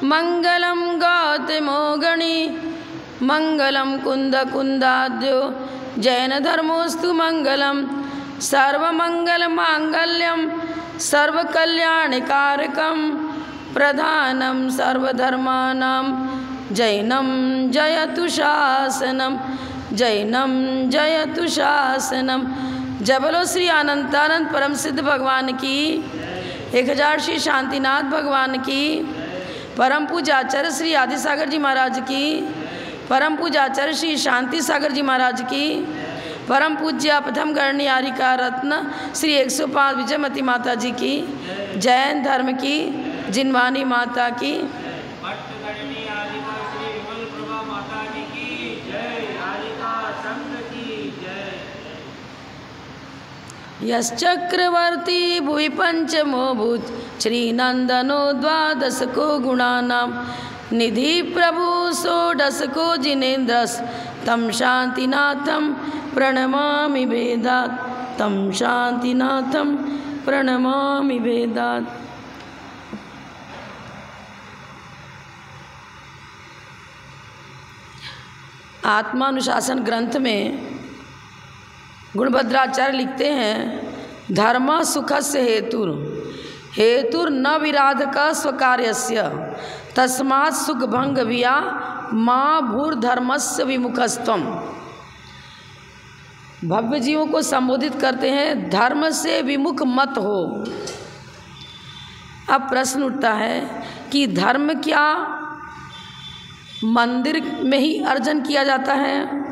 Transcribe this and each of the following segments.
मंगलम गौतमो गणी मंगलम कुंद कुंदाद्यो जैन धर्मोस्तु मंगलम सर्वमंगल मांगल्यम सर्वकल्याणकारकम प्रधानम सर्वधर्मानां जैनम जयतु शासनम जैनम जयतु शासनम। जय बोलो श्री अनंतानंद परम सिद्ध भगवान की, 1000 श्री शांतिनाथ भगवान की, परम पूज्याचार्य श्री आदिसागर जी महाराज की, परम पूज्याचार्य श्री शांति सागर जी महाराज की, परम पूज्य प्रथम गणनियारिका रत्न श्री 105 विजयमती माता जी की, जैन धर्म की जिनवानी माता की, यश्चक्रवर्ती भुवि पंचमो भूत श्रीनंदनो द्वादशको गुणानां निधि प्रभु षोडशको जिनेन्द्रस तम शांतिनाथम प्रणमामि वेदात् तम शांतिनाथम प्रणमामि वेदात्। आत्मानुशासन ग्रंथ में गुणभद्राचार्य लिखते हैं, धर्म सुखस्य हेतुर हेतुर न विराधक स्वकार्यस्य तस्मात् सुख भंग विया माँ भूर्धर्मस्य विमुखस्तम। भव्य जीवों को संबोधित करते हैं, धर्म से विमुख मत हो। अब प्रश्न उठता है कि धर्म क्या मंदिर में ही अर्जन किया जाता है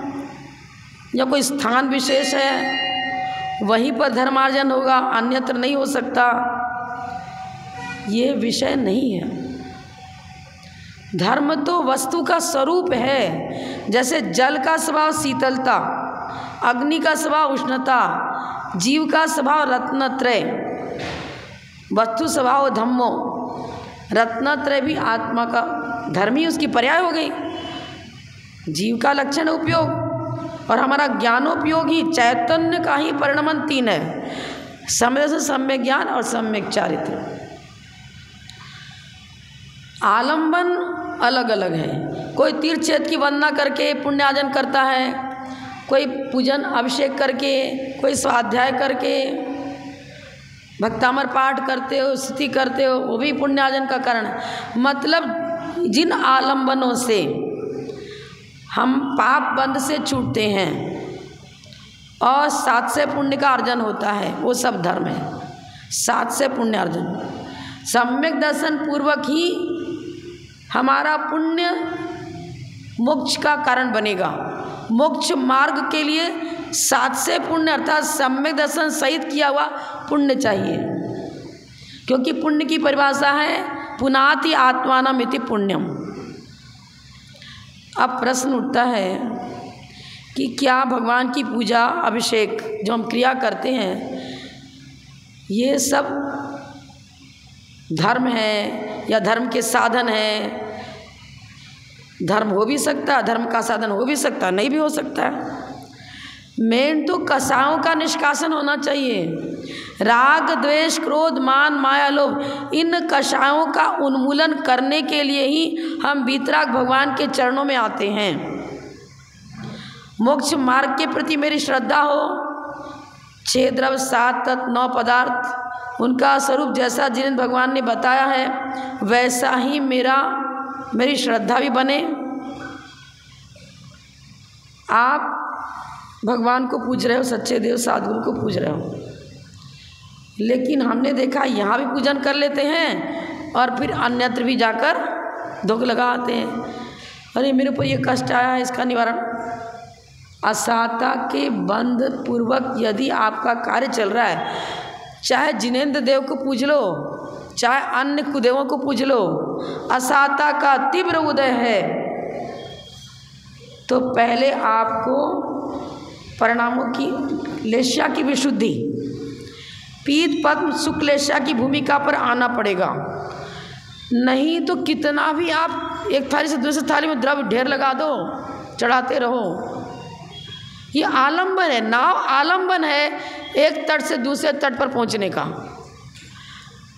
या कोई स्थान विशेष है वहीं पर धर्मार्जन होगा, अन्यत्र नहीं हो सकता? ये विषय नहीं है। धर्म तो वस्तु का स्वरूप है। जैसे जल का स्वभाव शीतलता, अग्नि का स्वभाव उष्णता, जीव का स्वभाव रत्नत्रय, वस्तु स्वभाव धम्मो, रत्नत्रय भी आत्मा का धर्म ही उसकी पर्याय हो गई। जीव का लक्षण उपयोग और हमारा ज्ञानोपयोग ही चैतन्य का ही परिणमन 3 है, समय से सम्यक ज्ञान और सम्यक चारित्र। आलंबन अलग अलग है। कोई तीर्थ क्षेत्र की वंदना करके पुण्यार्जन करता है, कोई पूजन अभिषेक करके, कोई स्वाध्याय करके, भक्तामर पाठ करते हो, स्तुति करते हो, वो भी पुण्यार्जन का कारण है। मतलब जिन आलंबनों से हम पाप बंध से छूटते हैं और 7 से पुण्य का अर्जन होता है, वो सब धर्म है। 7 से पुण्य अर्जन, सम्यक दर्शन पूर्वक ही हमारा पुण्य मोक्ष का कारण बनेगा। मोक्ष मार्ग के लिए 7 से पुण्य अर्थात सम्यक दर्शन सहित किया हुआ पुण्य चाहिए, क्योंकि पुण्य की परिभाषा है पुनाति आत्मानम इति पुण्यम। अब प्रश्न उठता है कि क्या भगवान की पूजा अभिषेक जो हम क्रिया करते हैं ये सब धर्म है या धर्म के साधन है? धर्म हो भी सकता है, धर्म का साधन हो भी सकता है, नहीं भी हो सकता है। मेन तो कसायों का निष्कासन होना चाहिए। राग द्वेष क्रोध मान माया लोभ, इन कषायों का उन्मूलन करने के लिए ही हम वीतराग भगवान के चरणों में आते हैं। मोक्ष मार्ग के प्रति मेरी श्रद्धा हो। 6 द्रव्य 7 तत्व 9 पदार्थ, उनका स्वरूप जैसा जिनेंद्र भगवान ने बताया है वैसा ही मेरी श्रद्धा भी बने। आप भगवान को पूज रहे हो, सच्चे देव सद्गुरु को पूज रहे हो, लेकिन हमने देखा यहाँ भी पूजन कर लेते हैं और फिर अन्यत्र भी जाकर धोख लगाते हैं। अरे मेरे ऊपर ये कष्ट आया है, इसका निवारण। असाता के बंध पूर्वक यदि आपका कार्य चल रहा है, चाहे जिनेंद्र देव को पूज लो, चाहे अन्य कुदेवों को पूज लो, असाता का तीव्र उदय है तो पहले आपको परिणामों की लेश्या की विशुद्धि, पीत पद्म शुक्लेश्या की भूमिका पर आना पड़ेगा। नहीं तो कितना भी आप एक थाली से दूसरी थाली में द्रव्य ढेर लगा दो, चढ़ाते रहो। ये आलंबन है, नाव आलंबन है एक तट से दूसरे तट पर पहुंचने का।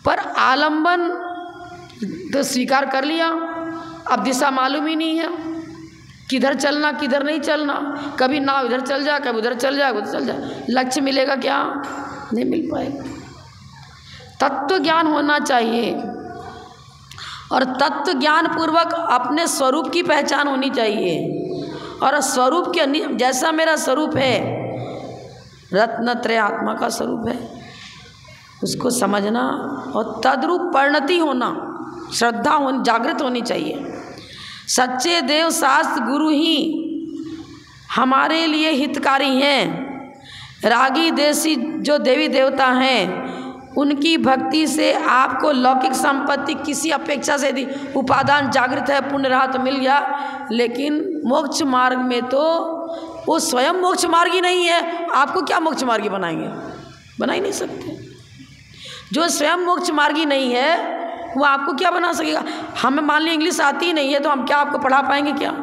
पर आलंबन तो स्वीकार कर लिया, अब दिशा मालूम ही नहीं है, किधर चलना किधर नहीं चलना, कभी नाव इधर चल जाए कभी उधर चल जाए उधर चल जाए, लक्ष्य मिलेगा क्या? नहीं मिल पाएगा। तत्व ज्ञान होना चाहिए और तत्व ज्ञान पूर्वक अपने स्वरूप की पहचान होनी चाहिए। और स्वरूप के जैसा मेरा स्वरूप है, रत्नत्रय आत्मा का स्वरूप है, उसको समझना और तद्रूप परिणति होना, श्रद्धा होनी, जागृत होनी चाहिए। सच्चे देव शास्त्र गुरु ही हमारे लिए हितकारी हैं। रागी देसी जो देवी देवता हैं उनकी भक्ति से आपको लौकिक संपत्ति किसी अपेक्षा से यदि उपादान जागृत है, पुण्य रहा तो मिल गया, लेकिन मोक्ष मार्ग में तो वो स्वयं मोक्ष मार्ग ही नहीं है, आपको क्या मोक्ष मार्गी बनाएंगे? बना ही नहीं सकते। जो स्वयं मोक्ष मार्गी नहीं है वो आपको क्या बना सकेगा? हमें मान लीजिए इंग्लिश आती ही नहीं है तो हम क्या आपको पढ़ा पाएंगे? क्या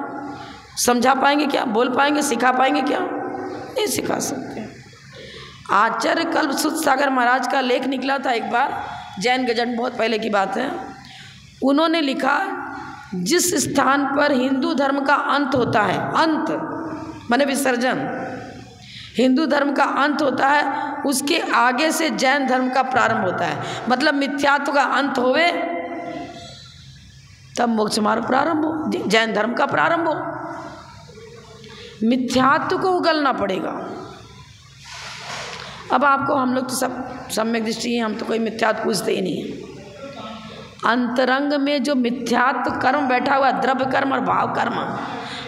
समझा पाएंगे? क्या बोल पाएंगे? सिखा पाएंगे? क्या नहीं सिखा सकते। आचार्य कल्प सुत सागर महाराज का लेख निकला था एक बार, जैन गजट, बहुत पहले की बात है। उन्होंने लिखा, जिस स्थान पर हिंदू धर्म का अंत होता है, अंत माने विसर्जन, हिंदू धर्म का अंत होता है, उसके आगे से जैन धर्म का प्रारंभ होता है। मतलब मिथ्यात्व का अंत होवे तब मोक्ष मार्ग प्रारंभ हो, जैन धर्म का प्रारंभ हो। मिथ्यात्व को उगलना पड़ेगा। अब आपको हम लोग तो सब सम्यक दृष्टि है, हम तो कोई मिथ्यात्व पूछते ही नहीं है। अंतरंग में जो मिथ्यात्व कर्म बैठा हुआ, द्रव्य कर्म और भाव कर्म,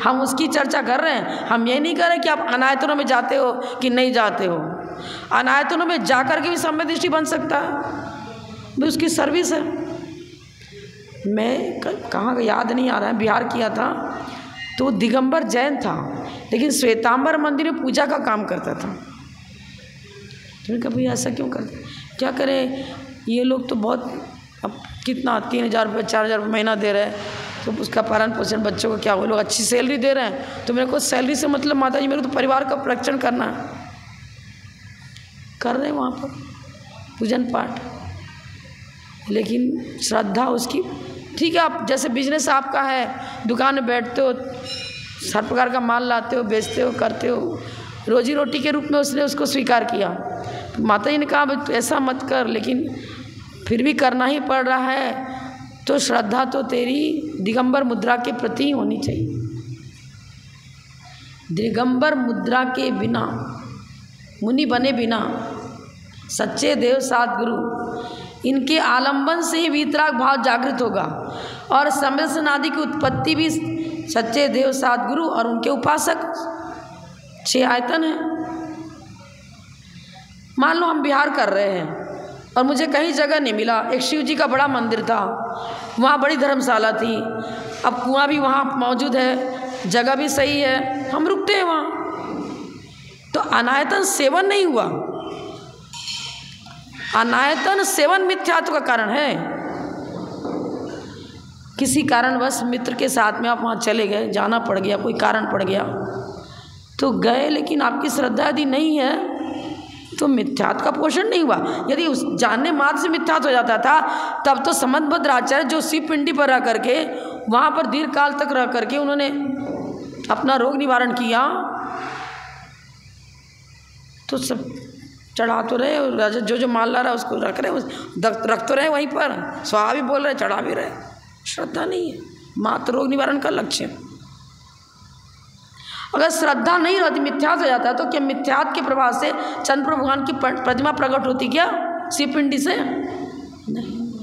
हम उसकी चर्चा कर रहे हैं। हम ये नहीं कर रहे कि आप अनायतनों में जाते हो कि नहीं जाते हो। अनायतनों में जाकर के भी सम्यक दृष्टि बन सकता है, भाई उसकी सर्विस है। मैं कहाँ याद नहीं आ रहा है, बिहार किया था, तो दिगंबर जैन था लेकिन श्वेतांबर मंदिर में पूजा का काम करता था। तो कभी ऐसा क्यों करते, क्या करें, ये लोग तो बहुत, अब कितना 3,000 रुपये 4,000 रुपये महीना दे रहे हैं, तो उसका पालन पोषण बच्चों को क्या, वो लोग अच्छी सैलरी दे रहे हैं, तो मेरे को सैलरी से मतलब माता जी मेरे को तो परिवार का रक्षण करना है, कर रहे हैं वहाँ पर पूजन पाठ। लेकिन श्रद्धा उसकी ठीक है। आप जैसे बिजनेस आपका है, दुकान में बैठते हो, हर प्रकार का माल लाते हो, बेचते हो, करते हो, रोजी रोटी के रूप में उसने उसको स्वीकार किया। माता जी ने कहा भाई ऐसा मत कर, लेकिन फिर भी करना ही पड़ रहा है, तो श्रद्धा तो तेरी दिगंबर मुद्रा के प्रति होनी चाहिए। दिगंबर मुद्रा के बिना, मुनि बने बिना, सच्चे देव सात गुरु, इनके आलंबन से ही वीतराग भाव जागृत होगा। और सम्यसन आदि की उत्पत्ति भी सच्चे देव सात गुरु और उनके उपासक, 6 आयतन है। मान लो हम बिहार कर रहे हैं और मुझे कहीं जगह नहीं मिला, एक शिव जी का बड़ा मंदिर था, वहाँ बड़ी धर्मशाला थी, अब कुआं भी वहाँ मौजूद है, जगह भी सही है, हम रुकते हैं वहाँ, तो अनायतन सेवन नहीं हुआ। अनायतन सेवन मिथ्यात्व का कारण है। किसी कारणवश मित्र के साथ में आप वहाँ चले गए, जाना पड़ गया, कोई कारण पड़ गया तो गए, लेकिन आपकी श्रद्धा यदि नहीं है तो मिथ्यात्व का पोषण नहीं हुआ। यदि उस जानने मात्र से मिथ्यात्व हो जाता था, तब तो समंतबद्ध आचार्य जो शिव पिंडी पर रह करके वहाँ पर दीर्घ काल तक रह करके उन्होंने अपना रोग निवारण किया, तो सब चढ़ा तो रहे, और जो माल ला रहा है उसको रख तो रहे वहीं पर, स्वाहा भी बोल रहे, चढ़ा भी रहे। श्रद्धा नहीं है, मात्र रोग निवारण का लक्ष्य। अगर श्रद्धा नहीं रहती, मिथ्यात्व हो जाता है, तो क्या मिथ्यात्व के प्रभाव से चंद्र भगवान की प्रतिमा प्रकट होती क्या शिव पिंडी से? नहीं।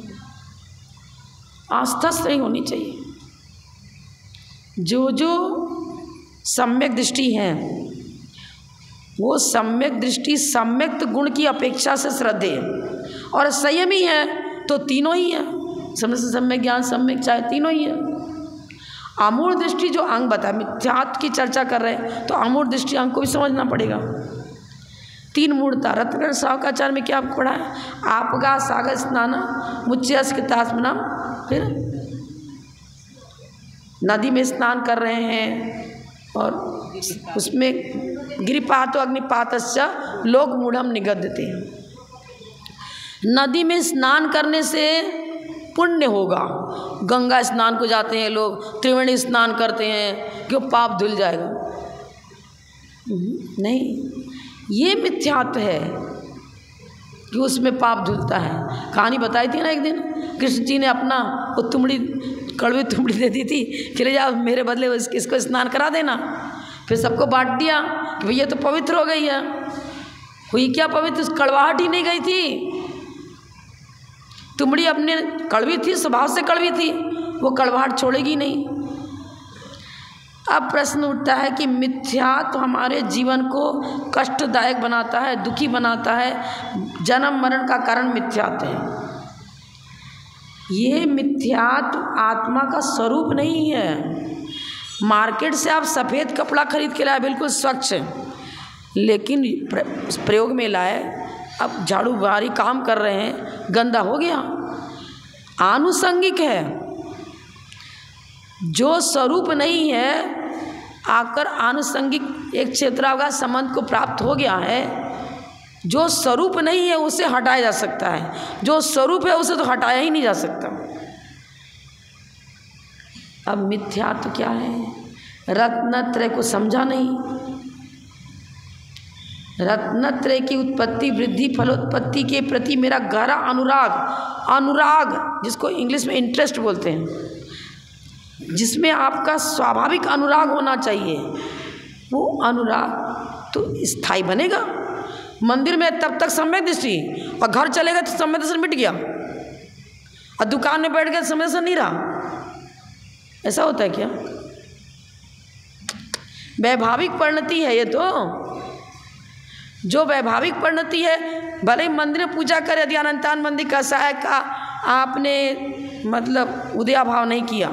आस्था सही होनी चाहिए। जो सम्यक दृष्टि है वो सम्यक दृष्टि सम्यक गुण की अपेक्षा से श्रद्धेय है, और संयमी है तो तीनों ही है, सम्यक ज्ञान, सम्यक चाहे, तीनों ही है। आमूढ़ दृष्टि जो अंग बताया, मिथ्यात्व की चर्चा कर रहे हैं तो आमूढ़ दृष्टि अंग को भी समझना पड़ेगा। 3 मूढ़ता, रत्नगढ़ सावकाचार में क्या आपको पढ़ा है? आपगा सागर स्नान मुच्यस के तास्मना, फिर नदी में स्नान कर रहे हैं और उसमें गिरिपातो अग्निपातस्य लोक मूढ़म निगद्यते। नदी में स्नान करने से पुण्य होगा। गंगा स्नान को जाते हैं लोग, त्रिवेणी स्नान करते हैं, क्यों पाप धुल जाएगा? नहीं, ये मिथ्यात्व है कि उसमें पाप धुलता है। कहानी बताई थी ना एक दिन, कृष्ण जी ने अपना वो तुमड़ी, कड़वी तुमड़ी दे दी थी कि ले जाओ मेरे बदले इसको स्नान करा देना। फिर सबको बांट दिया कि भैया तो पवित्र हो गई है। हुई क्या पवित्र? कड़वाहट ही नहीं गई थी। तुमड़ी अपने कड़वी थी, स्वभाव से कड़वी थी, वो कड़वाहट छोड़ेगी नहीं। अब प्रश्न उठता है कि मिथ्या तो हमारे जीवन को कष्टदायक बनाता है, दुखी बनाता है, जन्म मरण का कारण मिथ्यात्व है। ये मिथ्यात्व आत्मा का स्वरूप नहीं है। मार्केट से आप सफ़ेद कपड़ा खरीद के लाए, बिल्कुल स्वच्छ, लेकिन प्रयोग में लाए, अब झाड़ू बहारी काम कर रहे हैं, गंदा हो गया। आनुषंगिक है, जो स्वरूप नहीं है आकर आनुषंगिक एक क्षेत्रावकाश संबंध को प्राप्त हो गया है। जो स्वरूप नहीं है उसे हटाया जा सकता है, जो स्वरूप है उसे तो हटाया ही नहीं जा सकता। अब मिथ्यात्व क्या है? रत्नत्रय को समझा नहीं। रत्नत्रय की उत्पत्ति, वृद्धि, फलोत्पत्ति के प्रति मेरा गहरा अनुराग जिसको इंग्लिश में इंटरेस्ट बोलते हैं, जिसमें आपका स्वाभाविक अनुराग होना चाहिए, वो अनुराग तो स्थायी बनेगा। मंदिर में तब तक सम्यक दृष्टि, और घर चलेगा तो सम्यक दर्शन मिट गया, और दुकान में बैठ गया सम्यक दर्शन नहीं रहा। ऐसा होता है क्या? वैभाविक परिणति है ये तो। जो वैभाविक परिणति है, भले ही मंदिर में पूजा करे, यदि अनंतान मंदिर का सहायक का आपने मतलब उदयाभाव नहीं किया,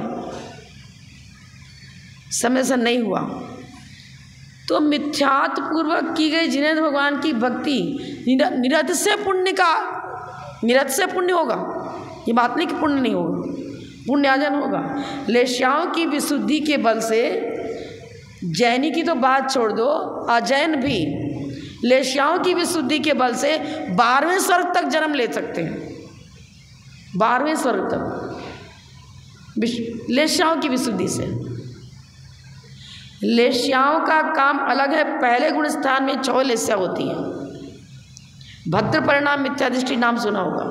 समय से नहीं हुआ, तो मिथ्यात्व पूर्वक की गई जिनेंद्र भगवान की भक्ति निरत से पुण्य होगा। ये बात नहीं कि पुण्य नहीं होगा, पुण्यार्जन होगा। लेश्याओं की विशुद्धि के बल से, जैनी की तो बात छोड़ दो, अजैन भी लेश्याओं की विशुद्धि के बल से 12वें स्वर्ग तक जन्म ले सकते हैं। 12वें स्वर्ग तक लेश्याओं की विशुद्धि से। लेश्याओं का काम अलग है। पहले गुण स्थान में 6 लेस्या होती हैं। भद्र परिणाम मिथ्यादृष्टि नाम सुना होगा।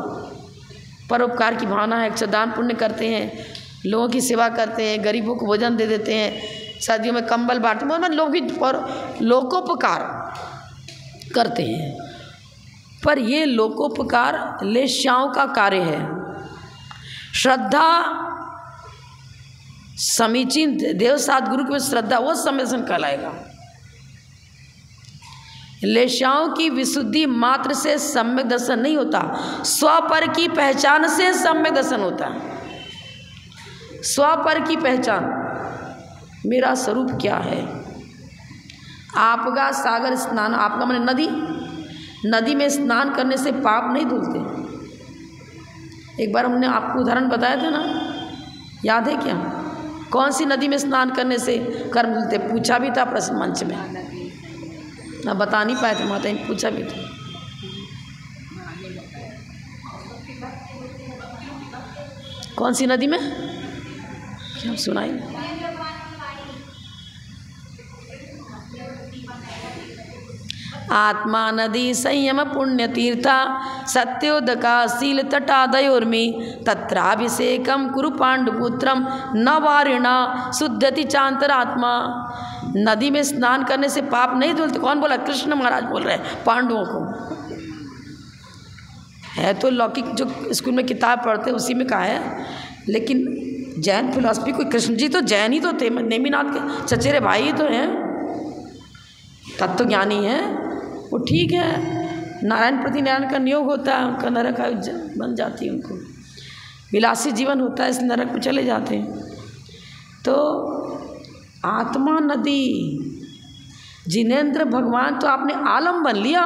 परोपकार की भावना है, दान पुण्य करते हैं, लोगों की सेवा करते हैं, गरीबों को भोजन दे देते हैं, सर्दियों में कंबल बांटते हैं, मतलब लोकोपकार करते हैं। पर ये लोकोपकार लेश्याओं का कार्य है। श्रद्धा समीचीन देव सात गुरु के श्रद्धा, वो सम्यसन कहलाएगा। लेश्याओं की विशुद्धि मात्र से सम्यक दर्शन नहीं होता, स्वपर की पहचान से सम्यक दर्शन होता है। स्वपर की पहचान, मेरा स्वरूप क्या है। आपका सागर स्नान, आपका माने नदी में स्नान करने से पाप नहीं धुलते। एक बार हमने आपको उदाहरण बताया था ना, याद है क्या? कौन सी नदी में स्नान करने से कर्म धुलते? पूछा भी था प्रश्न मंच में, ना बता नहीं पाए थे माता, पूछा भी था। कौन सी नदी में? क्या सुनाई? आत्मा नदी संयम पुण्य तीर्था सत्योदका शील तटादयोर्मि तत्राभिषेकम कुरु पांडुपुत्रम न वारिणा शुद्धति चांतरात्मा। नदी में स्नान करने से पाप नहीं धुलते। कौन बोला? कृष्ण महाराज बोल रहे हैं पांडवों को। है तो लौकिक, जो स्कूल में किताब पढ़ते उसी में कहा है, लेकिन जैन फिलॉसफी को, कृष्ण जी तो जैन ही तो थे, नेमिनाथ के चचेरे भाई ही तो हैं, तत्व ज्ञानी हैं। वो ठीक है, नारायण प्रति नारायण का नियोग होता है, उनका नरक बन जाती है, उनको विलासी जीवन होता है, इस नरक में चले जाते हैं। तो आत्मा नदी, जिनेंद्र भगवान तो आपने आलम बन लिया।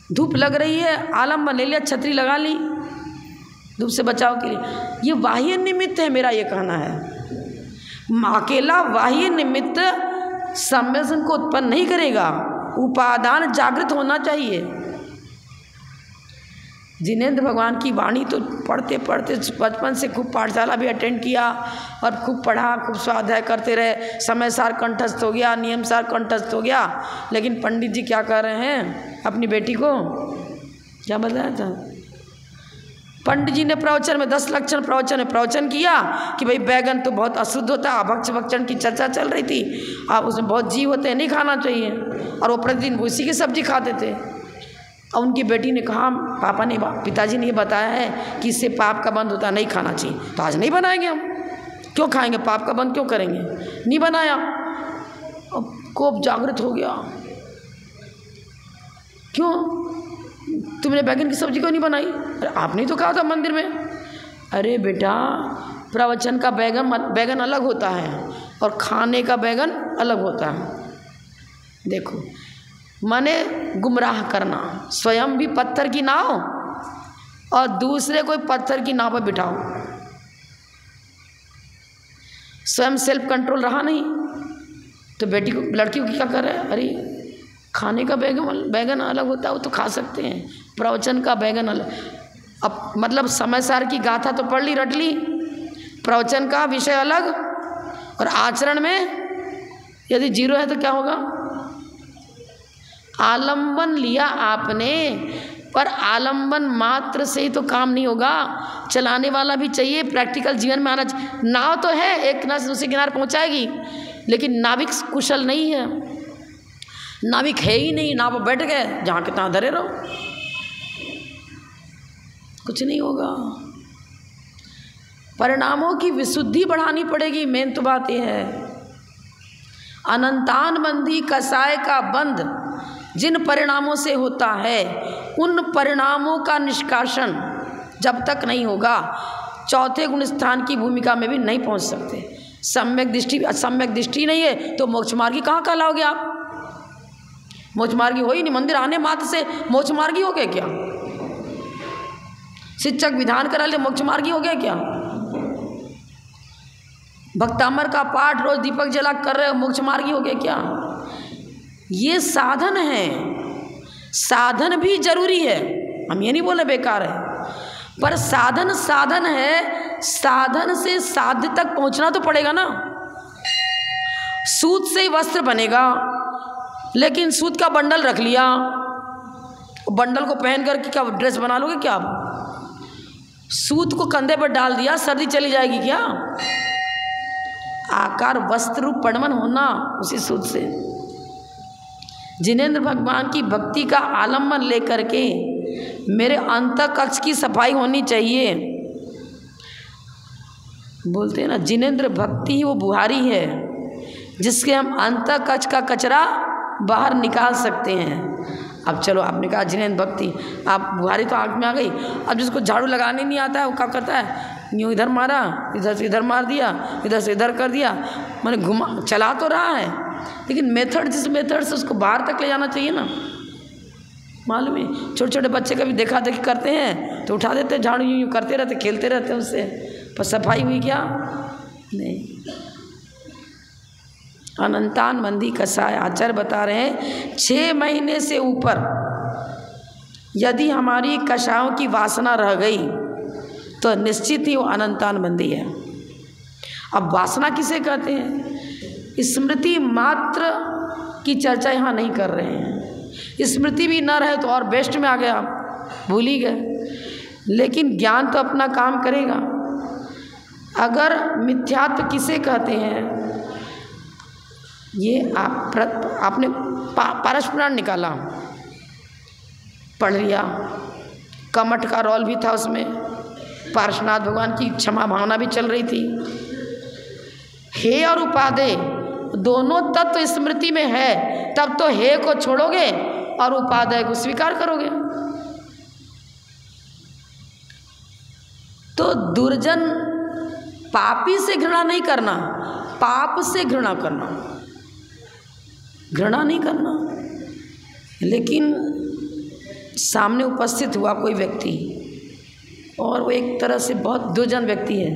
धूप लग रही है, आलम बन ले लिया, छतरी लगा ली धूप से बचाव के लिए। ये बाह्य निमित्त है, मेरा ये कहना है। अकेला बाह्य निमित्त सम्यसन को उत्पन्न नहीं करेगा, उपादान जागृत होना चाहिए। जिनेंद्र भगवान की वाणी तो पढ़ते पढ़ते बचपन से खूब पाठशाला भी अटेंड किया और खूब पढ़ा, खूब स्वाध्याय करते रहे, समय सार कंठस्थ हो गया, नियम सार कंठस्थ हो गया। लेकिन पंडित जी क्या कर रहे हैं, अपनी बेटी को क्या बताया था, पंडित जी ने प्रवचन में 10 लक्षण प्रवचन में प्रवचन किया कि भाई बैगन तो बहुत अशुद्ध होता है, अभक्ष भक्षण की चर्चा चल रही थी, आप उसमें बहुत जीव होते हैं, नहीं खाना चाहिए, और वो प्रतिदिन उसी की सब्जी खाते थे। और उनकी बेटी ने कहा पिताजी ने ये बताया है कि इससे पाप का बंद होता है, नहीं खाना चाहिए, तो आज नहीं बनाएंगे हम, क्यों खाएंगे, पाप का बंद क्यों करेंगे, नहीं बनाया। अब कोप जागृत हो गया, क्यों तुमने बैगन की सब्जी क्यों नहीं बनाई, अरे आपने तो कहा था मंदिर में। अरे बेटा, प्रवचन का बैगन अलग होता है और खाने का बैगन अलग होता है। देखो, माने गुमराह करना, स्वयं भी पत्थर की नाव और दूसरे कोई पत्थर की नाव पर बिठाओ, स्वयं सेल्फ कंट्रोल रहा नहीं तो बेटी को, लड़कियों की क्या कर रहे हैं, अरे खाने का बैगन अलग होता है, वो तो खा सकते हैं, प्रवचन का बैगन अलग। अब मतलब समय सार की गाथा तो पढ़ ली, रट ली, प्रवचन का विषय अलग और आचरण में यदि जीरो है तो क्या होगा। आलंबन लिया आपने, पर आलंबन मात्र से ही तो काम नहीं होगा, चलाने वाला भी चाहिए, प्रैक्टिकल जीवन में आना चाहिए। नाव तो है, एक किनारे से दूसरे किनारे पहुंचाएगी, लेकिन नाविक कुशल नहीं है, नाविक है ही नहीं, नाव पर बैठ गए, जहाँ के तहाँ धरे रहो, कुछ नहीं होगा। परिणामों की विशुद्धि बढ़ानी पड़ेगी, मेन तो बात यह है। अनंतान बंदी कसाय का बंद जिन परिणामों से होता है, उन परिणामों का निष्कासन जब तक नहीं होगा, चौथे गुण स्थान की भूमिका में भी नहीं पहुंच सकते। सम्यक दृष्टि नहीं है तो मोक्ष मार्गी कहाँ कहलाओगे आप, मोक्ष मार्गी हो ही नहीं, मंदिर आने मात्र से मोक्ष मार्गी हो गए क्या, शिक्षक विधान करा ले मोक्ष मार्गी हो गया क्या, भक्तामर का पाठ रोज दीपक जला कर रहे हो मोक्ष मार्गी हो गए क्या। ये साधन है, साधन भी जरूरी है, हम ये नहीं बोले बेकार है, पर साधन है, साधन से साध्य तक पहुंचना तो पड़ेगा ना। सूत से ही वस्त्र बनेगा, लेकिन सूत का बंडल रख लिया, बंडल को पहन कर क्या ड्रेस बना लोगे क्या आप, सूत को कंधे पर डाल दिया, सर्दी चली जाएगी क्या। आकार वस्त्र रूप पड़मन होना उसी सूत से। जिनेंद्र भगवान की भक्ति का आलम्बन लेकर के मेरे अंतःकक्ष की सफाई होनी चाहिए। बोलते हैं ना, जिनेंद्र भक्ति ही वो बुहारी है जिसके हम अंतःकक्ष का कचरा बाहर निकाल सकते हैं। अब चलो, आपने कहा जिनेंद्र भक्ति, आप बुहारी तो आँख में आ गई, अब जिसको झाड़ू लगाने नहीं आता है वो क्या करता है, यूँ इधर मारा, इधर से इधर मार दिया, इधर से इधर कर दिया, मैंने घुमा, चला तो रहा है, लेकिन मेथड, जिस मेथड से उसको बाहर तक ले जाना चाहिए ना, मालूम है। छोटे छोटे बच्चे कभी देखा देखी करते हैं तो उठा देते झाड़ू, यूँ करते रहते, खेलते रहते उससे, पर सफाई हुई क्या, नहीं। अनंतान बंदी कसाय आचार्य बता रहे हैं, 6 महीने से ऊपर यदि हमारी कषायों की वासना रह गई तो निश्चित ही वो अनंतान बंदी है। अब वासना किसे कहते हैं, स्मृति मात्र की चर्चा यहाँ नहीं कर रहे हैं, स्मृति भी न रहे तो और बेस्ट में आ गए, आप भूल ही गए, लेकिन ज्ञान तो अपना काम करेगा। अगर मिथ्यात्व किसे कहते हैं, ये आपने पारसपुराण निकाला, पढ़ लिया, कमठ का रोल भी था उसमें, पार्श्वनाथ भगवान की क्षमा भावना भी चल रही थी। हे और उपादेय दोनों तत्व स्मृति में है, तब तो हे को छोड़ोगे और उपादेय को स्वीकार करोगे। तो दुर्जन पापी से घृणा नहीं करना, पाप से घृणा करना, घृणा नहीं करना। लेकिन सामने उपस्थित हुआ कोई व्यक्ति और वो एक तरह से बहुत दुर्जन व्यक्ति है,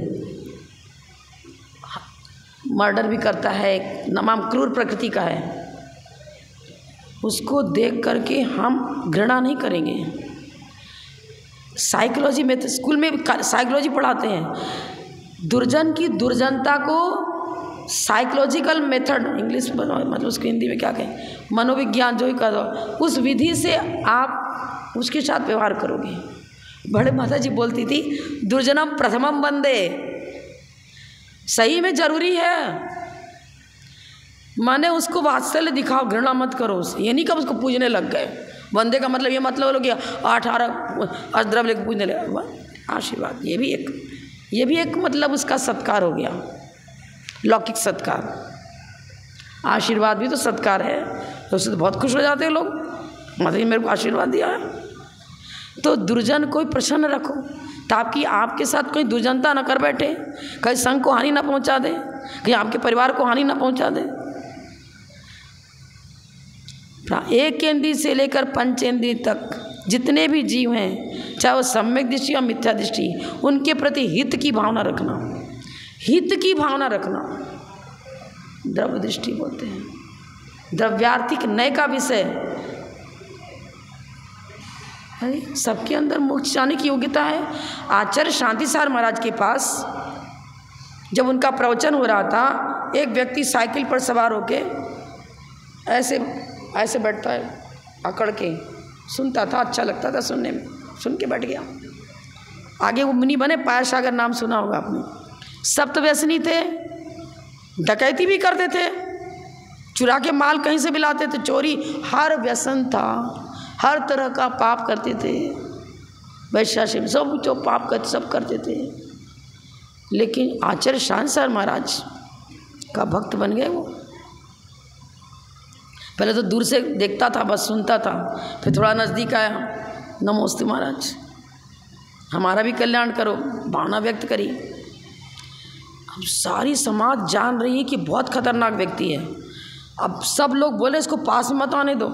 मर्डर भी करता है, तमाम क्रूर प्रकृति का है, उसको देख करके हम घृणा नहीं करेंगे, साइकोलॉजी में तो स्कूल में साइकोलॉजी पढ़ाते हैं। दुर्जन की दुर्जनता को साइकोलॉजिकल मेथड, इंग्लिश में मतलब उसको हिंदी में क्या कहें, मनोविज्ञान जो ही कर दो, उस विधि से आप उसके साथ व्यवहार करोगे। बड़े माता जी बोलती थी दुर्जनम प्रथमम वंदे, सही में जरूरी है। माने उसको वात्सल्य दिखाओ, घृणा मत करो उसे, ये नहीं कब उसको पूजने लग गए। वंदे का मतलब ये मतलब हो गया 18 अष्टद्रव्य लेकर पूजने लगे। आशीर्वाद ये भी एक मतलब उसका सत्कार हो गया, लौकिक सत्कार। आशीर्वाद भी तो सत्कार है, तो उससे तो बहुत खुश हो जाते हैं लोग, माता जी मेरे को आशीर्वाद दिया है। तो दुर्जन को प्रसन्न रखो ताकि आपके साथ कोई दुर्जनता ना कर बैठे, कहीं संघ को हानि ना पहुंचा दे, कहीं आपके परिवार को हानि ना पहुंचा दे। एक इंद्रिय से लेकर पंचेंद्रिय तक जितने भी जीव हैं, चाहे वो सम्यक दृष्टि या मिथ्या दृष्टि, उनके प्रति हित की भावना रखना, हित की भावना रखना द्रव्य दृष्टि बोलते हैं। द्रव्यार्थिक नय का विषय है, सबके अंदर मोक्ष जाने की योग्यता है। आचार्य शांतिसार महाराज के पास जब उनका प्रवचन हो रहा था, एक व्यक्ति साइकिल पर सवार होके ऐसे बैठता है, अकड़ के सुनता था, अच्छा लगता था सुनने में, सुन के बैठ गया। आगे वो मुनि बने, पायासागर नाम सुना होगा आपने। सप्त व्यसनी थे, डकैती भी करते थे, चुरा के माल कहीं से भी लाते थे, चोरी, हर व्यसन था, हर तरह का पाप करते थे, वैश्यासी में सब जो पाप करते सब करते थे। लेकिन आचार्य शांतिसार महाराज का भक्त बन गए वो। पहले तो दूर से देखता था, बस सुनता था, फिर थोड़ा नज़दीक आया, नमोस्ते महाराज, हमारा भी कल्याण करो, भावना व्यक्त करी। अब सारी समाज जान रही है कि बहुत खतरनाक व्यक्ति है। अब सब लोग बोले इसको पास में मत आने दो,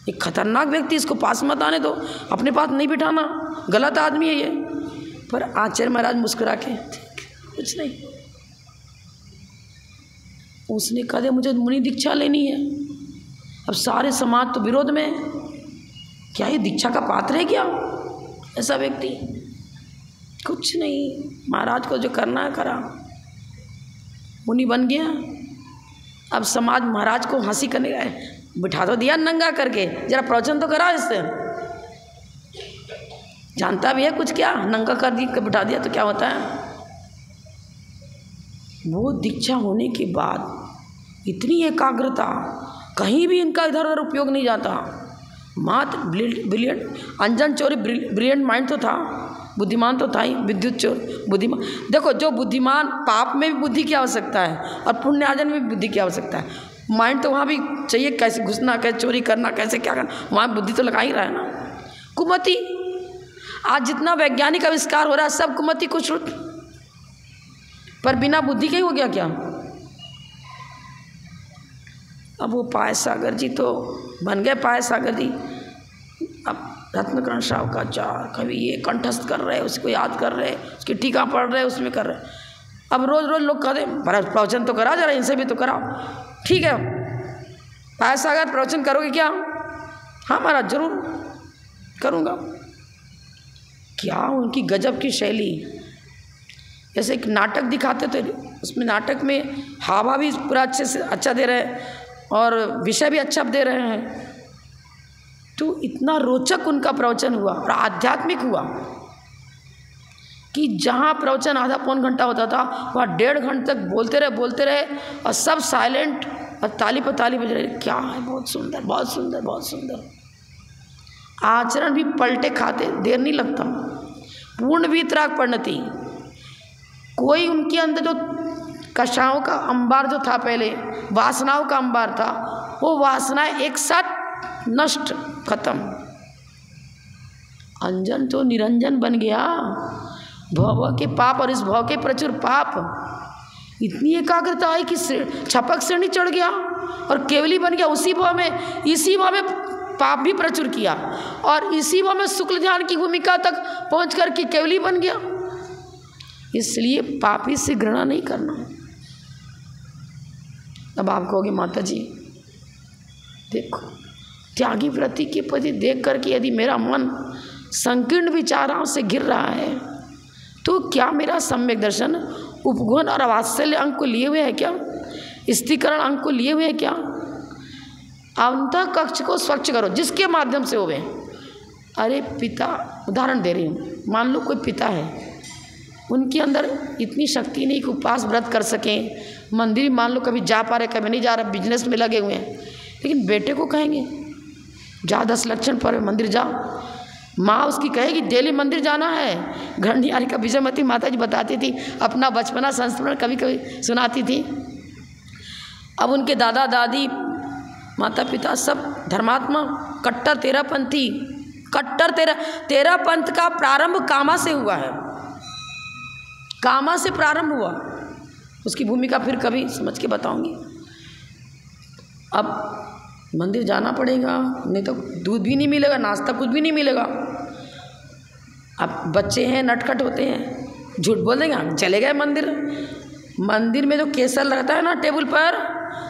एक खतरनाक व्यक्ति, इसको पास मत आने दो, अपने पास नहीं बिठाना, गलत आदमी है ये। पर आचार्य महाराज मुस्कुरा के, कुछ नहीं, उसने कहा मुझे मुनि दीक्षा लेनी है। अब सारे समाज तो विरोध में, क्या ये दीक्षा का पात्र है क्या ऐसा व्यक्ति? कुछ नहीं, महाराज को जो करना है करा, मुनि बन गया। अब समाज महाराज को हंसी करने गए, बिठा तो दिया नंगा करके, जरा प्रवचन तो करा इससे, जानता भी है कुछ क्या, नंगा कर दी, बिठा दिया तो क्या होता है। वो दीक्षा होने के बाद इतनी एकाग्रता, कहीं भी इनका इधर उधर उपयोग नहीं जाता, मात्र ब्रिलियंट, अंजन चोरी ब्रिलियंट माइंड तो था, बुद्धिमान तो था ही, विद्युत चोर बुद्धिमान। देखो जो बुद्धिमान, पाप में भी बुद्धि की आवश्यकता है और पुण्य आर्जन में भी बुद्धि की आवश्यकता है। माइंड तो वहाँ भी चाहिए, कैसे घुसना, कैसे चोरी करना, कैसे क्या करना, वहाँ बुद्धि तो लगा ही रहा है ना। कुमति, आज जितना वैज्ञानिक आविष्कार हो रहा है सब कुमति को श्रुत, पर बिना बुद्धि के ही हो गया क्या? अब वो पायसागर जी तो बन गए पायसागर जी। अब रत्नकर्ण शावकाचार्य कभी ये कंठस्थ कर रहे, उसको याद कर रहे, उसकी टीका पढ़ रहे, उसमें कर रहे। अब रोज रोज लोग कहते प्रवचन तो करा, जरा इनसे भी तो कराओ। ठीक है, पायसागर प्रवचन करोगे क्या? हाँ महाराज जरूर करूँगा। क्या उनकी गजब की शैली, जैसे एक नाटक दिखाते थे, उसमें नाटक में हावा भी पूरा अच्छे से अच्छा दे रहे हैं और विषय भी अच्छा दे रहे हैं, तो इतना रोचक उनका प्रवचन हुआ और आध्यात्मिक हुआ कि जहाँ प्रवचन आधा पौन घंटा होता था वहाँ 1.5 घंटे तक बोलते रहे और सब साइलेंट और ताली पर ताली बज रहे। क्या है, बहुत सुंदर, बहुत सुंदर, बहुत सुंदर। आचरण भी पलटे खाते, देर नहीं लगता। पूर्ण वीतराग परिणति, कोई उनके अंदर जो कषायों का अंबार जो था, पहले वासनाओं का अंबार था, वो वासनाएं एक साथ नष्ट, खत्म। अंजन तो निरंजन बन गया, भव के पाप और इस भव के प्रचुर पाप, इतनी एकाग्रता आई कि छपक श्रेणी चढ़ गया और केवली बन गया। उसी भाव में, इसी भाव में पाप भी प्रचुर किया और इसी भाव में शुक्ल ध्यान की भूमिका तक पहुँच कर के केवली बन गया। इसलिए पापी से घृणा नहीं करना। अब आप कहोगे माता जी देखो, त्यागी व्रति के प्रति देख करके यदि मेरा मन संकीर्ण विचारों से घिर रहा है, तो क्या मेरा सम्यक दर्शन उपगुण और वात्सल्य अंग को लिए हुए है क्या? स्थिरीकरण अंग को लिए हुए है क्या? अंतः कक्ष को स्वच्छ करो जिसके माध्यम से होवे। अरे पिता, उदाहरण दे रही हूँ, मान लो कोई पिता है, उनके अंदर इतनी शक्ति नहीं कि उपवास व्रत कर सकें, मंदिर मान लो कभी जा पा रहे कभी नहीं जा रहे, बिजनेस में लगे हुए हैं, लेकिन बेटे को कहेंगे जा 10 लक्षण पर मंदिर जा। माँ उसकी कहेगी डेली मंदिर जाना है। घंटियारी का विजयमती माता जी बताती थी, अपना बचपना संस्मरण कभी कभी सुनाती थी। अब उनके दादा दादी माता पिता सब धर्मात्मा, कट्टर तेरापंथी, कट्टर तेरा पंथ का प्रारंभ कामा से हुआ है, कामा से प्रारंभ हुआ। उसकी भूमिका फिर कभी समझ के बताऊंगी। अब मंदिर जाना पड़ेगा, नहीं तो दूध भी नहीं मिलेगा, नाश्ता कुछ भी नहीं मिलेगा। अब बच्चे हैं, नटखट होते हैं, झूठ बोल देंगे हम चले गए मंदिर। मंदिर में जो केसर लगता है ना टेबल पर,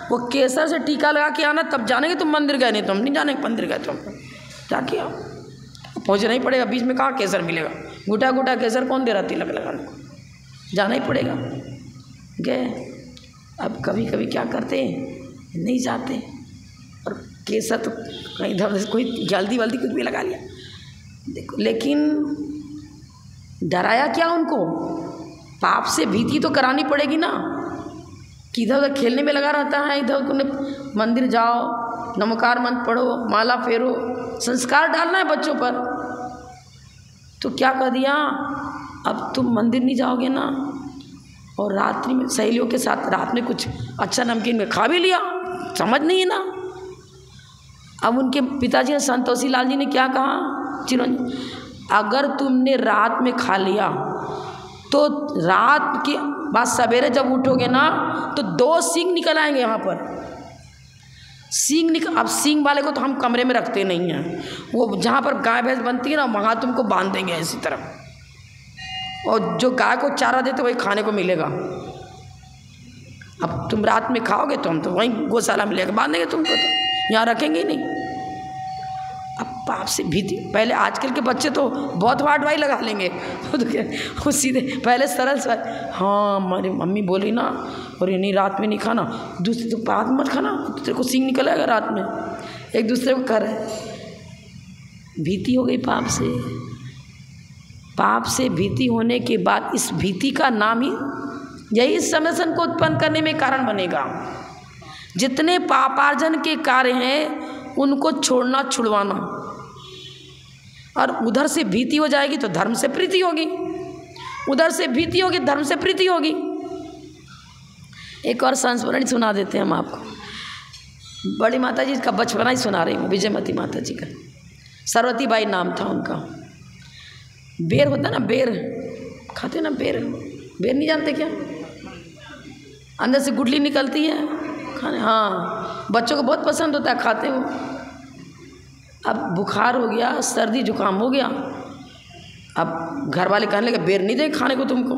वो केसर से टीका लगा के आना, तब जानेंगे तुम मंदिर गए, नहीं तो हम नहीं जाने मंदिर गए। तुम क्या किया? पहुँचना ही पड़ेगा, बीच में कहाँ केसर मिलेगा? घुटा घुटा केसर कौन दे रहा तिलक लगाने को? जाना ही पड़ेगा। गए। अब कभी कभी क्या करते हैं, नहीं जाते, और केसर तो कहीं इधर कोई जल्दी वल्दी कुछ भी लगा लिया। देखो, लेकिन डराया क्या उनको? पाप से भीति तो करानी पड़ेगी ना, कि इधर उधर खेलने में लगा रहता है, इधर उधर मंदिर जाओ, नमकार मंत्र पढ़ो, माला फेरो, संस्कार डालना है बच्चों पर। तो क्या कर दिया, अब तुम मंदिर नहीं जाओगे ना, और रात्रि में सहेलियों के साथ रात में कुछ अच्छा नमकीन में खा भी लिया, समझ नहीं है ना। अब उनके पिताजी संतोषी लाल जी ने क्या कहा, चिरंजीवी, अगर तुमने रात में खा लिया तो रात के बाद सवेरे जब उठोगे ना तो 2 सींग निकल आएंगे यहाँ पर। सींग निकल, अब सींग वाले को तो हम कमरे में रखते नहीं हैं, वो जहाँ पर गाय भैंस बनती है ना वहाँ तुमको बांध देंगे इसी तरह, और जो गाय को चारा देते वही खाने को मिलेगा। अब तुम रात में खाओगे तो हम तो वहीं गौशाला में लेकर बांधेंगे तुमको, तो यहाँ रखेंगे ही नहीं। अब पाप से भीति, पहले आजकल के बच्चे तो बहुत वाई लगा लेंगे, तो सीधे पहले सरल सा, हाँ हमारी मम्मी बोली ना, और ये नहीं रात में नहीं खाना, दूसरे तो रात मत खाना, तेरे को सींग निकलेगा रात में, एक दूसरे को कर रहे। भीति हो गई पाप से। पाप से भीति होने के बाद इस भीति का नाम ही यही समसन को उत्पन्न करने में कारण बनेगा। जितने पापार्जन के कार्य हैं उनको छोड़ना, छुड़वाना, और उधर से भीति हो जाएगी तो धर्म से प्रीति होगी, उधर से भीति होगी धर्म से प्रीति होगी। एक और संस्मरण सुना देते हैं हम आपको। बड़ी माता जी का बचपना ही सुना रही हूँ, विजयमती माता जी का, सरस्वती बाई नाम था उनका। बेर होता ना, बेर खाते ना, बेर नहीं जानते क्या? अंदर से गुठली निकलती है खाने, हाँ बच्चों को बहुत पसंद होता है, खाते हो। अब बुखार हो गया, सर्दी जुकाम हो गया, अब घर वाले कहने लगे बेर नहीं देंगे खाने को, तुमको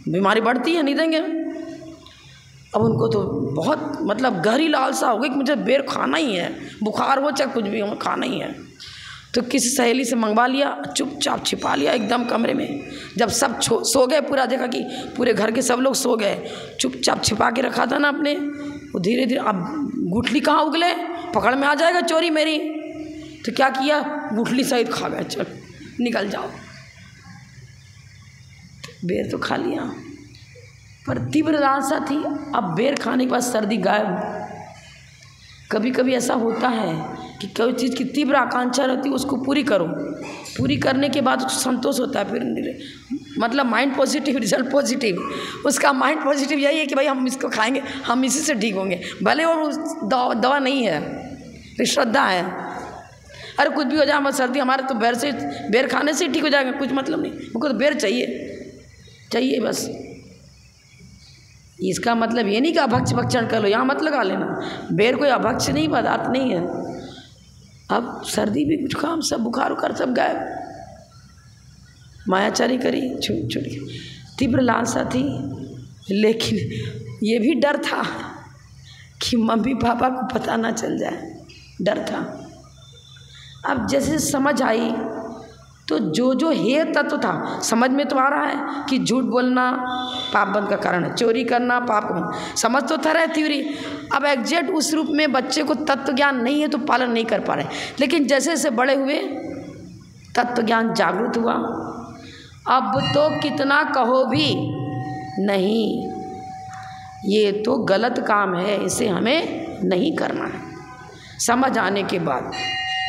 बीमारी बढ़ती है, नहीं देंगे। अब उनको तो बहुत मतलब गहरी लालसा हो गई कि मुझे बेर खाना ही है, बुखार हो चाहे कुछ भी हो, खाना ही है। तो किसी सहेली से मंगवा लिया, चुपचाप छिपा लिया एकदम कमरे में। जब सब सो गए, पूरा देखा कि पूरे घर के सब लोग सो गए, चुपचाप छिपा के रखा था ना अपने, वो धीरे धीरे, अब गुठली कहाँ उगले, पकड़ में आ जाएगा चोरी मेरी। तो क्या किया, गुठली सहित खा गए, चल निकल जाओ। बेर तो खा लिया, पर तीव्र लालसा थी। अब बेर खाने के बाद सर्दी गायब। कभी कभी ऐसा होता है कि कोई चीज़ की तीव्र आकांक्षा रहती है, उसको पूरी करो, पूरी करने के बाद उसको संतोष होता है, फिर मतलब माइंड पॉजिटिव, रिजल्ट पॉजिटिव। उसका माइंड पॉजिटिव यही है कि भाई हम इसको खाएंगे, हम इसी से ठीक होंगे, भले वो दवा नहीं है, श्रद्धा है। अरे कुछ भी हो जाए, हमारी सर्दी हमारे तो बेर खाने से ही ठीक हो जाएगा, कुछ मतलब नहीं, हमको तो बेर चाहिए बस। इसका मतलब ये नहीं कि अभक्ष भक्षण कर लो, यहाँ मत लगा लेना, बेर कोई अभक्ष नहीं, बात नहीं है। अब सर्दी भी कुछ काम, सब बुखार उखार सब गायब, मायाचारी करी, छुड़ी। तीव्र लालसा थी, लेकिन ये भी डर था कि मम्मी पापा को पता ना चल जाए, डर था। अब जैसे समझ आई तो जो जो हे तत्व था समझ में तो आ रहा है कि झूठ बोलना पाप बंध का कारण है, चोरी करना पाप का, समझ तो था रहा है थ्योरी। अब एग्जैक्ट उस रूप में बच्चे को तत्व ज्ञान नहीं है तो पालन नहीं कर पा रहे, लेकिन जैसे जैसे बड़े हुए तत्व ज्ञान जागृत हुआ। अब तो कितना कहो भी नहीं, ये तो गलत काम है, इसे हमें नहीं करना है। समझ आने के बाद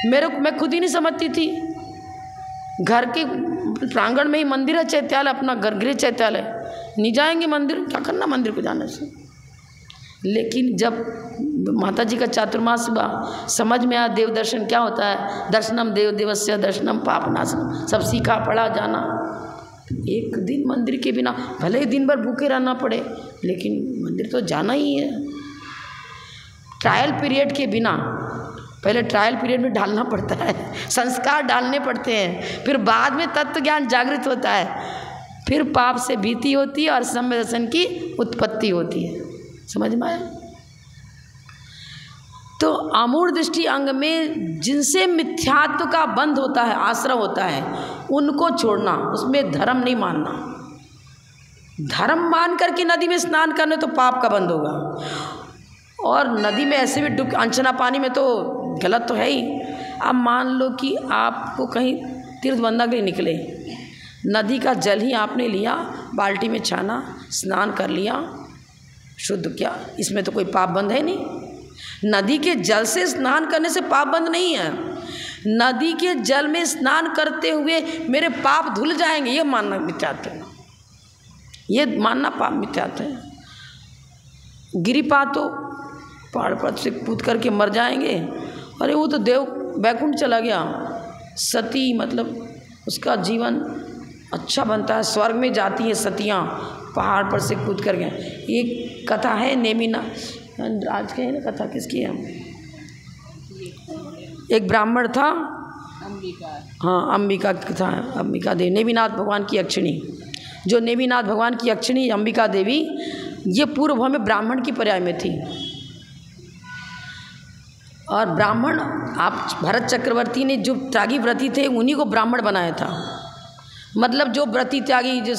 मैं खुद ही नहीं समझती थी। घर के प्रांगण में ही मंदिर है, चैत्यालय, अपना गृह चैत्यालय, नहीं जाएंगे मंदिर, क्या करना मंदिर को जाने से। लेकिन जब माता जी का चातुर्मास हुआ, समझ में आया देव दर्शन क्या होता है, दर्शनम देव देवस्य दर्शनम पापनाशनम, सब सीखा पढ़ा जाना। एक दिन मंदिर के बिना, भले ही दिन भर भूखे रहना पड़े, लेकिन मंदिर तो जाना ही है। ट्रायल पीरियड के बिना, पहले ट्रायल पीरियड में डालना पड़ता है, संस्कार डालने पड़ते हैं, फिर बाद में तत्व ज्ञान जागृत होता है, फिर पाप से भीति होती है और सम्य दर्शन की उत्पत्ति होती है। समझ में आया? तो अमूढ़ दृष्टि अंग में जिनसे मिथ्यात्व का बंध होता है, आश्रय होता है, उनको छोड़ना, उसमें धर्म नहीं मानना। धर्म मान करके नदी में स्नान करने तो पाप का बंध होगा, और नदी में ऐसे भी डूब, अनछना पानी में तो गलत तो है ही। अब मान लो कि आपको कहीं तीर्थ बंधना के लिए निकले, नदी का जल ही आपने लिया, बाल्टी में छाना, स्नान कर लिया, शुद्ध क्या, इसमें तो कोई पाप बंध है नहीं। नदी के जल से स्नान करने से पाप बंध नहीं है। नदी के जल में स्नान करते हुए मेरे पाप धुल जाएंगे, ये मानना मिथ्यात्व है, ये मानना पाप मिथ्यात्व है। गिरिपात तो पहाड़ पर से कूद करके मर जाएंगे, अरे वो तो देव बैकुंठ चला गया। सती मतलब उसका जीवन अच्छा बनता है, स्वर्ग में जाती हैं सतियाँ, पहाड़ पर से कूद कर गए। एक कथा है नेमिना, आज के है ना कथा, किसकी है? एक ब्राह्मण था, हाँ अंबिका की कथा है, अंबिका देवी, नेमिनाथ भगवान की अक्षिणी। जो नेमिनाथ भगवान की अक्षिणी अंबिका देवी, ये पूर्व भाव में ब्राह्मण की पर्याय में थी। और ब्राह्मण, आप भरत चक्रवर्ती ने जो त्यागी व्रती थे उन्हीं को ब्राह्मण बनाया था। मतलब जो व्रती त्यागी, जो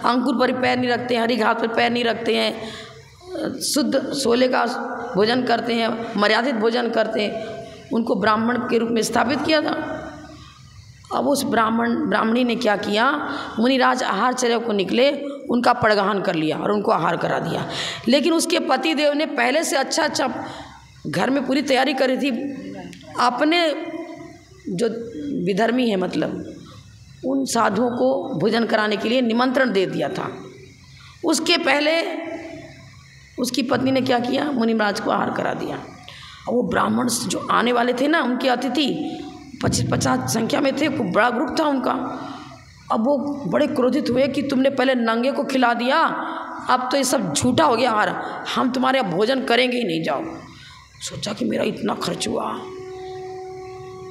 अंकुर पर पैर नहीं रखते हैं, हरी घास पर पैर नहीं रखते हैं, शुद्ध सोले का भोजन करते हैं, मर्यादित भोजन करते हैं, उनको ब्राह्मण के रूप में स्थापित किया था। अब उस ब्राह्मणी ने क्या किया, मुनिराज आहार चर्या को निकले, उनका पड़गहन कर लिया और उनको आहार करा दिया। लेकिन उसके पति देव ने पहले से अच्छा घर में पूरी तैयारी करी थी, अपने जो विधर्मी है मतलब उन साधुओं को भोजन कराने के लिए निमंत्रण दे दिया था। उसके पहले उसकी पत्नी ने क्या किया, मुनिराज को आहार करा दिया। और वो ब्राह्मण जो आने वाले थे ना, उनके अतिथि 50 संख्या में थे, खूब बड़ा ग्रुप था उनका। अब वो बड़े क्रोधित हुए कि तुमने पहले नंगे को खिला दिया, अब तो ये सब झूठा हो गया आहार, हम तुम्हारे यहाँ भोजन करेंगे ही नहीं, जाओ। सोचा कि मेरा इतना खर्च हुआ,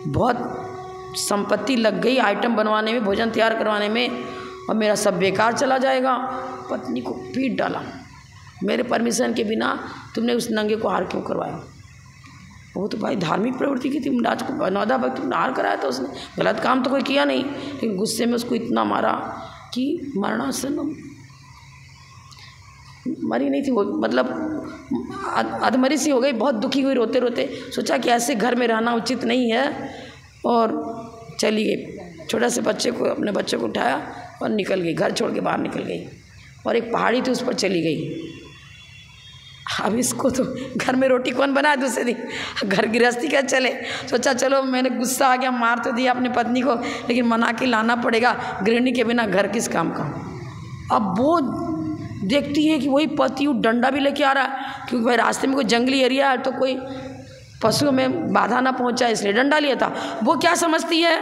बहुत संपत्ति लग गई आइटम बनवाने में, भोजन तैयार करवाने में, और मेरा सब बेकार चला जाएगा। पत्नी को पीट डाला, मेरे परमिशन के बिना तुमने उस नंगे को आहार क्यों करवाया? वो तो भाई धार्मिक प्रवृत्ति की थी, मुनिराज को नौदा भक्त तुमने आहार कराया था, उसने गलत काम तो कोई किया नहीं, लेकिन गुस्से में उसको इतना मारा कि मरणासन, मरी नहीं थी वो, मतलब अधमरी सी हो गई, बहुत दुखी हुई रोते रोते। सोचा कि ऐसे घर में रहना उचित नहीं है, और चली गई। छोटे से बच्चे को, अपने बच्चे को उठाया और निकल गई, घर छोड़ के बाहर निकल गई, और एक पहाड़ी थी उस पर चली गई। अब इसको तो घर में रोटी कौन बनाए दूसरे दिन, घर गृहस्थी क्या चले। सोचा चलो, मैंने गुस्सा आ गया, मार तो दिया अपनी पत्नी को, लेकिन मना के लाना पड़ेगा, गृहिणी के बिना घर किस काम का। अब वो देखती है कि वही पति डंडा भी लेके आ रहा है, क्योंकि भाई रास्ते में कोई जंगली एरिया है तो कोई पशुओं में बाधा ना पहुंचाए, इसलिए डंडा लिया था। वो क्या समझती है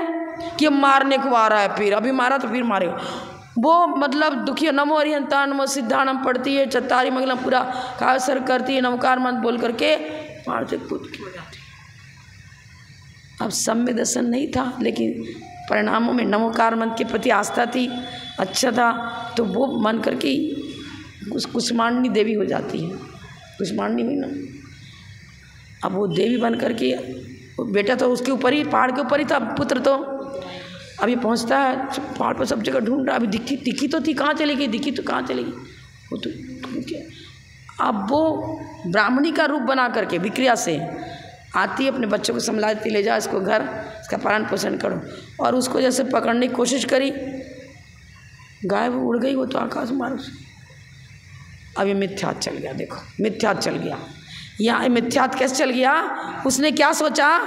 कि मारने को आ रहा है, फिर अभी मारा तो फिर मारेगा। वो मतलब दुखी, नमो हरिहंता नमो सिद्धाणम पढ़ती है, चत्तारी मंगलम पूरा काव्यसर करती है, नमकार मंत्र बोल करके पहाड़ से कूद के हो जाती है। अब सम्य दर्शन नहीं था, लेकिन परिणामों में नमोकार मंत्र के प्रति आस्था थी, अच्छा था, तो वो मन करके कुष्मांडनी देवी हो जाती है। कुष्मांडनी हुई ना, अब वो देवी बन करके, बेटा तो उसके ऊपर ही, पहाड़ के ऊपर ही था, पुत्र तो अब ये पहुंचता है पहाड़ पर, सब जगह ढूंढ रहा, अभी दिखी तो थी, कहाँ चली गई, दिखी तो कहाँ चली गई वो तो क्या। अब वो ब्राह्मणी का रूप बना करके विक्रिया से आती है, अपने बच्चों को संभालती, ले जा इसको घर, इसका पालन पोषण करो। और उसको जैसे पकड़ने की कोशिश करी, गायब उड़ गई वो तो आकाश मार्ग से। अब ये मिथ्यात चल गया, देखो मिथ्यात चल गया। यहाँ मिथ्यात कैसे चल गया, उसने क्या सोचा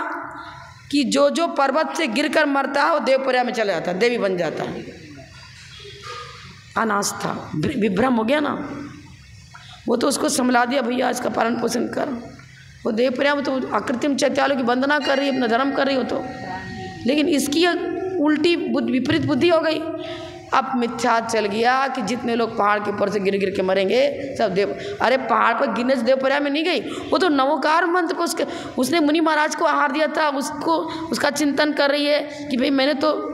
कि जो जो पर्वत से गिरकर मरता है वो देवप्रयाग में चला जाता है, देवी बन जाता है। अनास्था, विभ्रम हो गया ना। वो तो उसको संभला दिया, भैया इसका पालन पोषण कर। वो देवप्रयाग में तो अकृत्रिम चैत्यालयों की वंदना कर रही है, अपना धर्म कर रही हो तो, लेकिन इसकी उल्टी विपरीत बुद्धि हो गई। अब मिथ्यात चल गया कि जितने लोग पहाड़ के ऊपर से गिर गिर के मरेंगे सब देव, अरे पहाड़ पर गिरने से देवप्रयाग में नहीं गई, वो तो नवोकार मंत्र को उसने मुनि महाराज को आहार दिया था, उसको उसका चिंतन कर रही है कि भाई मैंने तो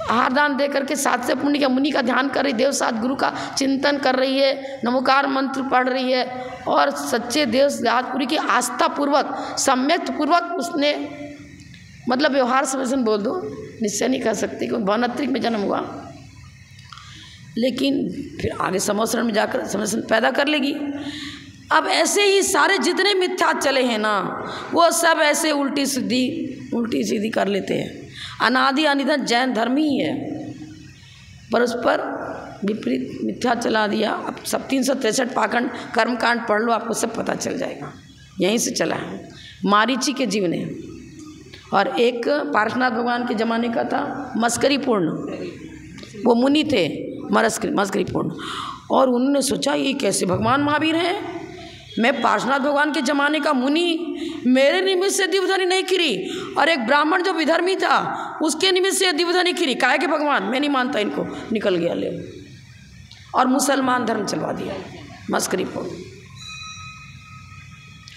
आहार दान दे करके सात से पुण्य का मुनि का ध्यान कर रही, देव सात गुरु का चिंतन कर रही है, नमोकार मंत्र पढ़ रही है और सच्चे देव गादपुरी की आस्था पूर्वक सम्यक पूर्वक उसने मतलब व्यवहार समझन बोल दो, निश्चय नहीं कर सकती क्योंकि वनत्रिक में जन्म हुआ, लेकिन फिर आगे समोसरण में जाकर समोसरण पैदा कर लेगी। अब ऐसे ही सारे जितने मिथ्या चले हैं ना वो सब ऐसे उल्टी सीधी कर लेते हैं। अनादि अनिधन जैन धर्म ही है, पर उस पर विपरीत मिथ्या चला दिया। अब सब 363 पाखंड कर्मकांड पढ़ लो, आपको सब पता चल जाएगा, यहीं से चला है। मारीची के जीव ने, और एक पार्श्वनाथ भगवान के ज़माने का था मस्करी पूर्ण, वो मुनि थे मस्करी पूर्ण, और उन्होंने सोचा ये कैसे भगवान महावीर हैं, मैं पार्श्वनाथ भगवान के ज़माने का मुनि, मेरे निमित्त से दिव्यधनी नहीं खिरी, और एक ब्राह्मण जो विधर्मी था उसके निमित्त से दिव्यधनी खिरी, काहे के भगवान मैं नहीं मानता इनको, निकल गया ले, और मुसलमान धर्म चलवा दिया मस्करी पूर्ण।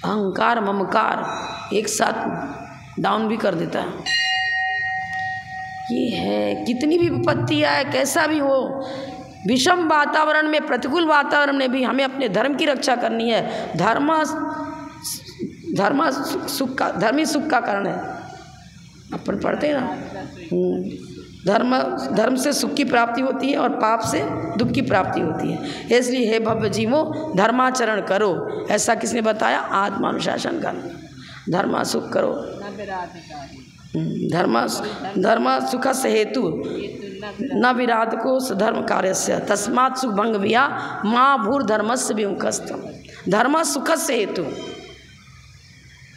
अहंकार ममकार एक साथ डाउन भी कर देता है। ये है, कितनी भी विपत्ति आए, कैसा भी हो, विषम वातावरण में, प्रतिकूल वातावरण में भी हमें अपने धर्म की रक्षा करनी है। धर्मी सुख का कारण है, अपन पढ़ते हैं ना, धर्म से सुख की प्राप्ति होती है और पाप से दुख की प्राप्ति होती है। इसलिए हे भव्य जीवो धर्माचरण करो, ऐसा किसने बताया, आत्मानुशासन का, धर्मा सुख करो, धर्म सुख से हेतु न विराध को धर्म कार्य से तस्मात् सुख भंग विया माँ भूर धर्मस्य विमुखस्तम। धर्म सुख से हेतु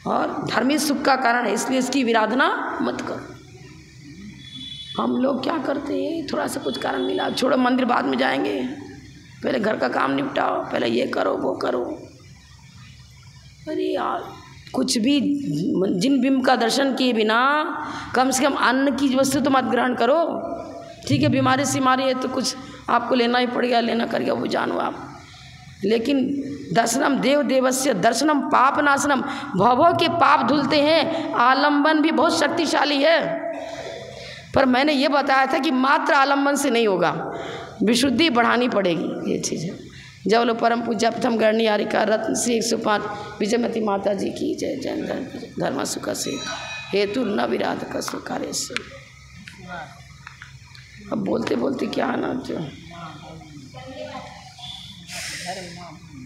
और धर्मी सुख का कारण है, इसलिए इसकी विराधना मत करो। हम लोग क्या करते हैं, थोड़ा सा कुछ कारण मिला, छोड़ो मंदिर बाद में जाएंगे, पहले घर का काम निपटाओ, पहले ये करो वो करो। अरे यार कुछ भी जिन बिंब का दर्शन किए बिना कम से कम अन्न की वस्तु तो मत ग्रहण करो। ठीक है, बीमारी सीमारी है तो कुछ आपको लेना ही पड़ेगा, लेना करेगा, वो जानो आप, लेकिन दर्शनम देव देवस्य दर्शनम पाप नाशनम, भवों के पाप धुलते हैं। आलंबन भी बहुत शक्तिशाली है, पर मैंने ये बताया था कि मात्र आलंबन से नहीं होगा, विशुद्धि बढ़ानी पड़ेगी, ये चीज़ है। जब लो परम पूजा प्रथम गणनी आरिका रत्न श्री 105 विजयमती माता जी की जय। जय धर्म सुख से हेतु न विराध का सुखारे से। अब बोलते बोलते क्या आना जो